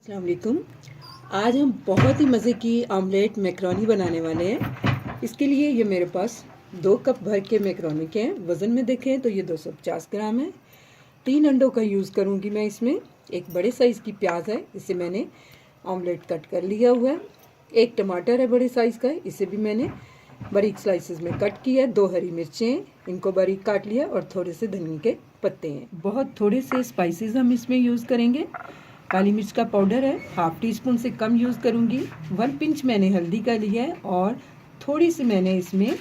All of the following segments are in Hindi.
अस्सलाम वालेकुम। आज हम बहुत ही मज़े की ऑमलेट मैकरोनी बनाने वाले हैं। इसके लिए ये मेरे पास 2 कप भर के मैकरोनी के हैं। वज़न में देखें तो ये 250 ग्राम है। 3 अंडों का यूज़ करूँगी मैं इसमें। एक बड़े साइज़ की प्याज है, इसे मैंने ऑमलेट कट कर लिया हुआ है। 1 टमाटर है बड़े साइज़ का, इसे भी मैंने बारीक स्लाइसेस में कट किया है। 2 हरी मिर्चें हैं, इनको बारीक काट लिया, और थोड़े से धनिया के पत्ते हैं। बहुत थोड़े से स्पाइसेस हम इसमें यूज़ करेंगे। काली मिर्च का पाउडर है, हाफ टी स्पून से कम यूज़ करूँगी। 1 पिंच मैंने हल्दी का लिया है, और थोड़ी सी मैंने इसमें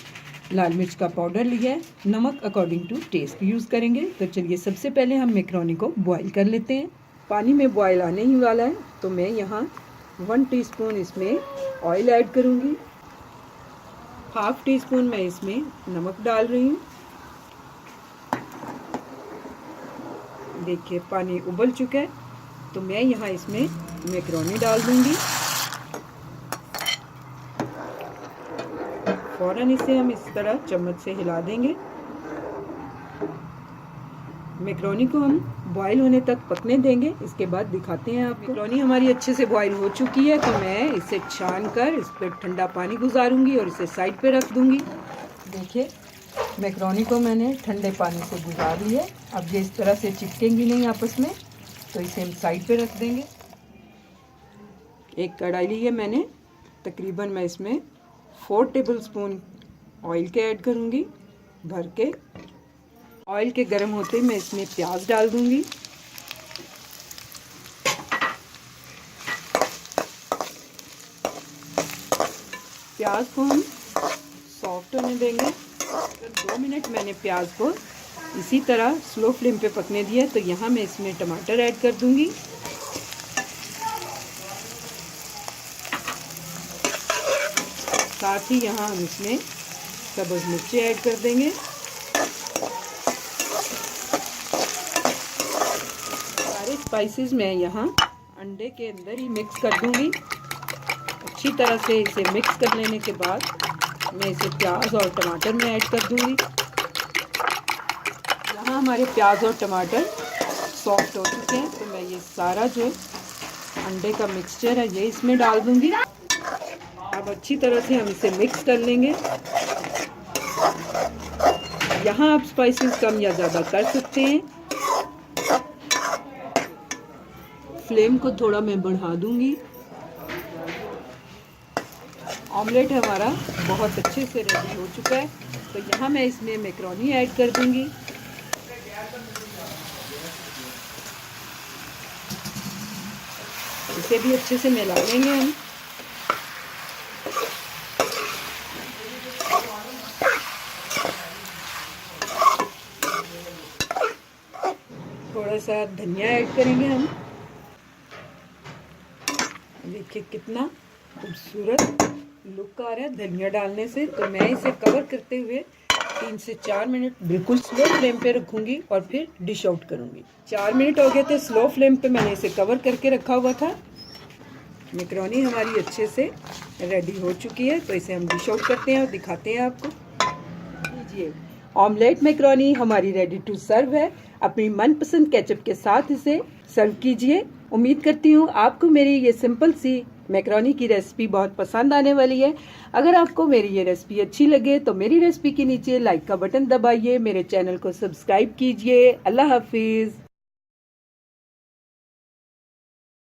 लाल मिर्च का पाउडर लिया है। नमक अकॉर्डिंग टू टेस्ट यूज़ करेंगे। तो चलिए सबसे पहले हम मैकरोनी को बॉईल कर लेते हैं। पानी में बॉईल आने ही वाला है, तो मैं यहाँ 1 टीस्पून इसमें ऑयल ऐड करूँगी। हाफ टी स्पून मैं इसमें नमक डाल रही हूँ। देखिए पानी उबल चुका है, तो मैं यहाँ इसमें मैकरोनी डाल दूंगी। फौरन इसे हम इस तरह चम्मच से हिला देंगे। मैकरोनी को हम बॉईल होने तक पकने देंगे, इसके बाद दिखाते हैं आपको। मैकरोनी हमारी अच्छे से बॉईल हो चुकी है, तो मैं इसे छान कर इस पर ठंडा पानी गुजारूंगी और इसे साइड पे रख दूंगी। देखिए मैकरोनी को मैंने ठंडे पानी से गुजार लिया। अब ये इस तरह से चिपकेंगी नहीं आपस में, तो इसे हम साइड पे रख देंगे। एक कढ़ाई ली है मैंने, तकरीबन मैं इसमें 4 टेबलस्पून ऑयल के ऐड करूँगी भर के। ऑयल के गर्म होते मैं इसमें प्याज डाल दूँगी। प्याज को हम सॉफ्ट होने देंगे। 2 मिनट मैंने प्याज को इसी तरह स्लो फ्लेम पे पकने दिया, तो यहाँ मैं इसमें टमाटर ऐड कर दूँगी। साथ ही यहाँ हम इसमें सब्ज़ मिर्ची ऐड कर देंगे। सारे स्पाइसेस मैं यहाँ अंडे के अंदर ही मिक्स कर दूँगी। अच्छी तरह से इसे मिक्स कर लेने के बाद मैं इसे प्याज और टमाटर में ऐड कर दूँगी। यहाँ हमारे प्याज और टमाटर सॉफ्ट हो चुके हैं, तो मैं ये सारा जो अंडे का मिक्सचर है ये इसमें डाल दूँगी। अब अच्छी तरह से हम इसे मिक्स कर लेंगे। यहाँ आप स्पाइसेस कम या ज़्यादा कर सकते हैं। फ्लेम को थोड़ा मैं बढ़ा दूँगी। ऑमलेट हमारा बहुत अच्छे से रेडी हो चुका है, तो यहाँ मैं इसमें मैकरोनी ऐड कर दूँगी। इसे भी अच्छे से मिला लेंगे हम। थोड़ा सा धनिया ऐड करेंगे हम। देखिए कितना खूबसूरत लुक आ रहा है धनिया डालने से। तो मैं इसे कवर करते हुए 3 से 4 मिनट बिल्कुल स्लो फ्लेम पे रखूंगी, और फिर डिश आउट करूंगी। 4 मिनट हो गए थे, स्लो फ्लेम पे मैंने इसे कवर करके रखा हुआ था। मैकरोनी हमारी अच्छे से रेडी हो चुकी है, तो इसे हम डिश आउट करते हैं और दिखाते हैं आपको। लीजिए ऑमलेट मैकरोनी हमारी रेडी टू सर्व है। अपनी मनपसंद केचप के साथ इसे सर्व कीजिए। उम्मीद करती हूँ आपको मेरी ये सिंपल सी मैकरोनी की रेसिपी बहुत पसंद आने वाली है। अगर आपको मेरी ये रेसिपी अच्छी लगे तो मेरी रेसिपी के नीचे लाइक का बटन दबाइए, मेरे चैनल को सब्सक्राइब कीजिए। अल्लाह हाफिज़।